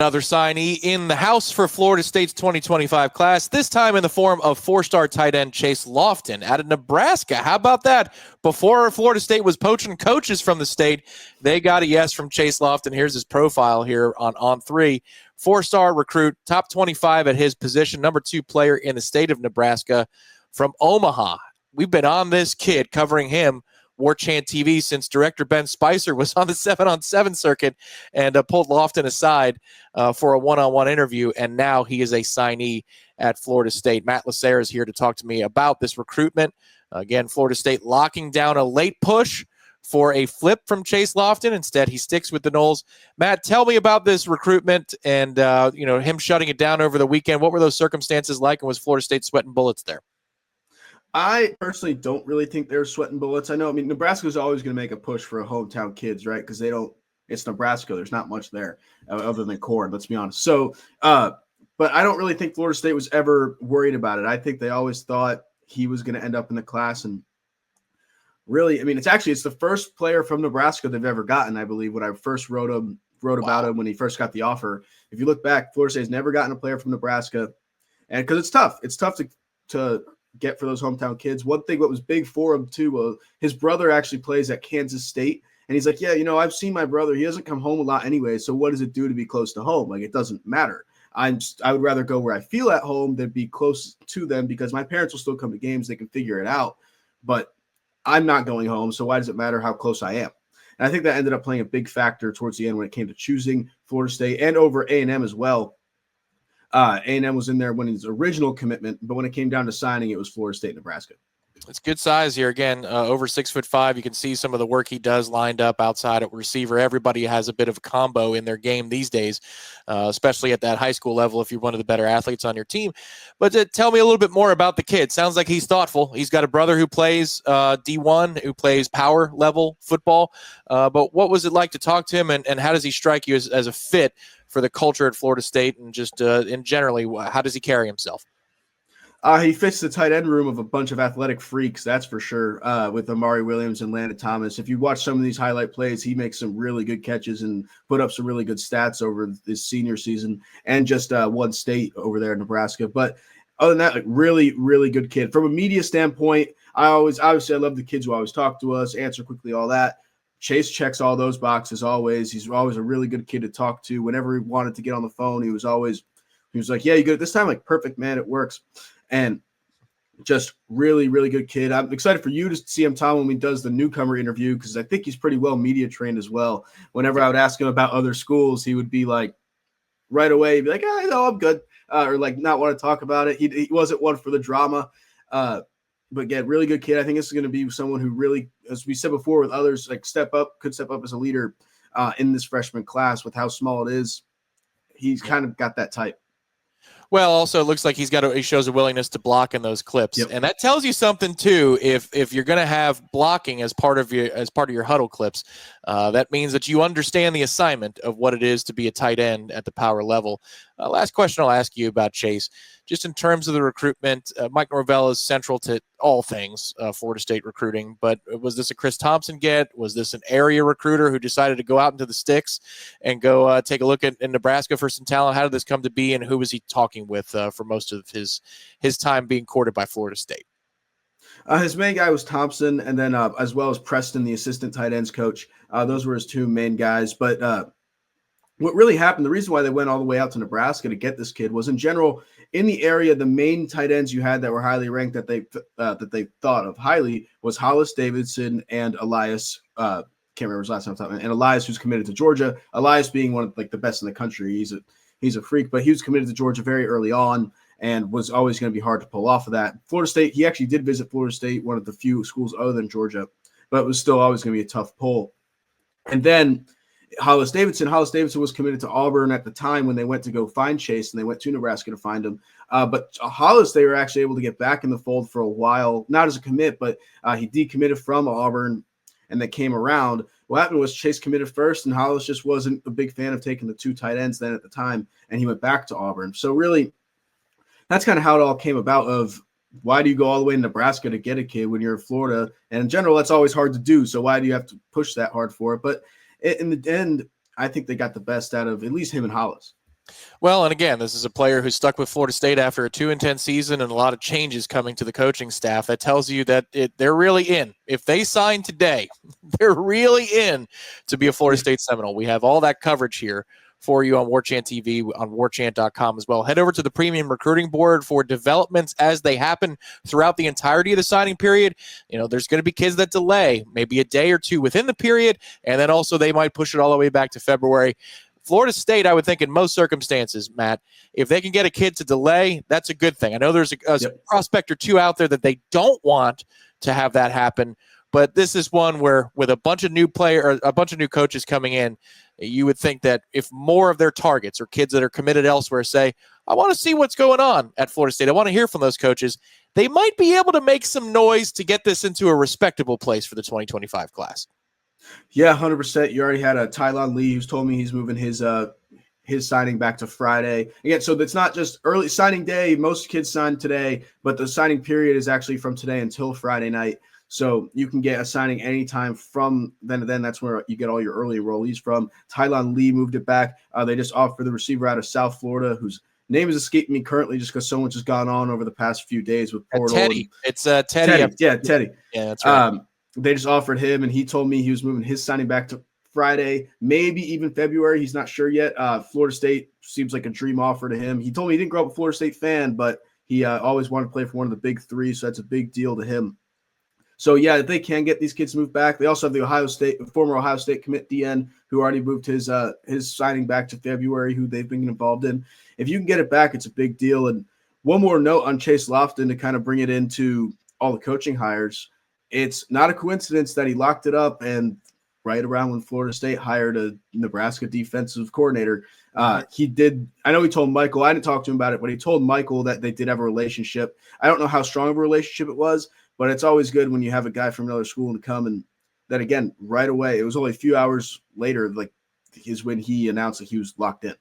Another signee in the house for Florida State's 2025 class, this time in the form of four-star tight end Chase Loftin out of Nebraska. How about that? Before Florida State was poaching coaches from the state, they got a yes from Chase Loftin. Here's his profile here on On3. Four-star recruit, top 25 at his position, number 2 player in the state of Nebraska from Omaha. We've been on this kid, covering him, Warchant TV, since director Ben Spicer was on the 7-on-7 circuit and pulled Loftin aside for a one-on-one interview, and now he is a signee at Florida State. Matt Lacerra is here to talk to me about this recruitment. Again, Florida State locking down a late push for a flip from Chase Loftin. Instead, he sticks with the Noles. Matt, tell me about this recruitment and him shutting it down over the weekend. What were those circumstances like, and was Florida State sweating bullets there? I personally don't really think they're sweating bullets. I mean, Nebraska's always going to make a push for hometown kids, right? Because it's Nebraska. There's not much there other than corn, let's be honest. So, but I don't really think Florida State was ever worried about it. I think they always thought he was going to end up in the class. And really, I mean, it's the first player from Nebraska they've ever gotten, I believe, when I first wrote about him when he first got the offer. If you look back, Florida State's never gotten a player from Nebraska. And because it's tough. It's tough to get for those hometown kids. One thing what was big for him too, his brother actually plays at Kansas State, and he's like, yeah, I've seen my brother. He doesn't come home a lot anyway, so what does it do to be close to home? Like, it doesn't matter. I would rather go where I feel at home than be close to them, because my parents will still come to games. They can figure it out, but I'm not going home, so why does it matter how close I am? And I think that ended up playing a big factor towards the end when it came to choosing Florida State and over A&M as well. A&M was in there when his original commitment, but when it came down to signing, it was Florida State, Nebraska. It's good size here. Again, over 6'5". You can see some of the work he does lined up outside at receiver. Everybody has a bit of a combo in their game these days, especially at that high school level if you're one of the better athletes on your team. But tell me a little bit more about the kid. Sounds like he's thoughtful. He's got a brother who plays D1, who plays power level football. But what was it like to talk to him, and how does he strike you as a fit for the culture at Florida State, and just in generally, how does he carry himself? He fits the tight end room of a bunch of athletic freaks, that's for sure, with Amari Williams and Landon Thomas. If you watch some of these highlight plays, he makes some really good catches and put up some really good stats over this senior season, and just won state over there in Nebraska. But other than that, like, really, really good kid. From a media standpoint, I love the kids who always talk to us, answer quickly, all that. Chase checks all those boxes always. He's always a really good kid to talk to. Whenever he wanted to get on the phone, he was like, yeah, you good at this time? Like, perfect, man, it works. And just really, really good kid. I'm excited for you to see him, Tom, when he does the newcomer interview, because I think he's pretty well media trained as well. Whenever I would ask him about other schools, he would be like, right away, he'd be like, no, I'm good, or like not want to talk about it. He wasn't one for the drama. But again, really good kid. I think this is going to be someone who really, as we said before with others, like could step up as a leader in this freshman class with how small it is. He's kind of got that type. Well, also, it looks like he shows a willingness to block in those clips, and that tells you something too. If you're going to have blocking as part of your huddle clips, that means that you understand the assignment of what it is to be a tight end at the power level. Last question I'll ask you about Chase, just in terms of the recruitment. Mike Norvell is central to all things Florida State recruiting, but was this a Chris Thompson get? Was this an area recruiter who decided to go out into the sticks and go take a look in Nebraska for some talent? How did this come to be, and who was he talking with for most of his time being courted by Florida State? His main guy was Thompson, and then as well as Preston, the assistant tight ends coach. Those were his two main guys. But what really happened, the reason why they went all the way out to Nebraska to get this kid was, in general, in the area, the main tight ends you had that were highly ranked that they thought of highly was Hollis Davidson and Elias. Can't remember his last name, and Elias, who's committed to Georgia. Elias being one of the best in the country. He's a freak, but he was committed to Georgia very early on and was always going to be hard to pull off of that. Florida State, he actually did visit Florida State, one of the few schools other than Georgia, but it was still always going to be a tough pull. And then Hollis Davidson was committed to Auburn at the time when they went to go find Chase, and they went to Nebraska to find him. But Hollis, they were actually able to get back in the fold for a while, not as a commit, but he decommitted from Auburn, and they came around. What happened was Chase committed first, and Hollis just wasn't a big fan of taking the two tight ends then at the time, and he went back to Auburn. So really, that's kind of how it all came about, of why do you go all the way to Nebraska to get a kid when you're in Florida? And in general, that's always hard to do. So why do you have to push that hard for it? But in the end, I think they got the best out of at least him and Hollis. Well, and again, this is a player who stuck with Florida State after a 2-10 season and a lot of changes coming to the coaching staff. That tells you that they're really in. If they sign today, they're really in to be a Florida State Seminole. We have all that coverage here for you on Warchant TV, on warchant.com as well. Head over to the premium recruiting board for developments as they happen throughout the entirety of the signing period. There's going to be kids that delay maybe a day or two within the period, and then also they might push it all the way back to February. Florida State, I would think in most circumstances, Matt, if they can get a kid to delay, that's a good thing. I know there's a prospect or two out there that they don't want to have that happen, but this is one where with a bunch of new coaches coming in, you would think that if more of their targets or kids that are committed elsewhere say, I want to see what's going on at Florida State, I want to hear from those coaches, they might be able to make some noise to get this into a respectable place for the 2025 class. Yeah, 100%. You already had a Tylon Lee who's told me he's moving his signing back to Friday. Again, so it's not just early signing day. Most kids sign today, but the signing period is actually from today until Friday night. So you can get a signing anytime from then. That's where you get all your early enrollees from. Tylon Lee moved it back. They just offered the receiver out of South Florida, whose name is escaping me currently just because so much has gone on over the past few days with portal. Teddy. It's Teddy. Yeah, Teddy. Yeah, that's right. They just offered him, and he told me he was moving his signing back to Friday, maybe even February. He's not sure yet. Florida State seems like a dream offer to him. He told me he didn't grow up a Florida State fan, but he always wanted to play for one of the big three, so that's a big deal to him. So, yeah, if they can get these kids moved back. They also have the former Ohio State commit DN who already moved his signing back to February, who they've been involved in. If you can get it back, it's a big deal. And one more note on Chase Loftin to kind of bring it into all the coaching hires. It's not a coincidence that he locked it up, and right around when Florida State hired a Nebraska defensive coordinator, he did. I know he told Michael, I didn't talk to him about it, but he told Michael that they did have a relationship. I don't know how strong of a relationship it was, but it's always good when you have a guy from another school to come. And then again, right away, it was only a few hours later, is when he announced that he was locked in.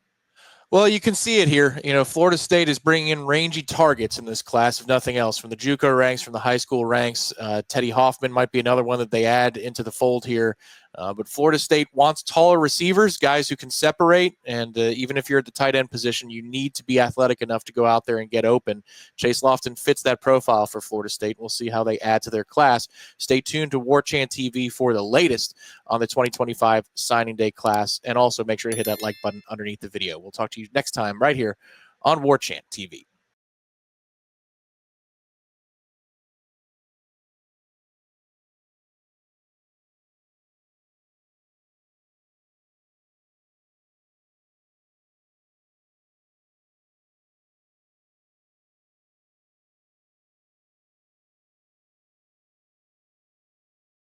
Well, you can see it here. Florida State is bringing in rangy targets in this class, if nothing else, from the JUCO ranks, from the high school ranks. Teddy Hoffman might be another one that they add into the fold here. But Florida State wants taller receivers, guys who can separate. And even if you're at the tight end position, you need to be athletic enough to go out there and get open. Chase Loftin fits that profile for Florida State. We'll see how they add to their class. Stay tuned to Warchant TV for the latest on the 2025 signing day class. And also make sure to hit that like button underneath the video. We'll talk to you next time right here on Warchant TV.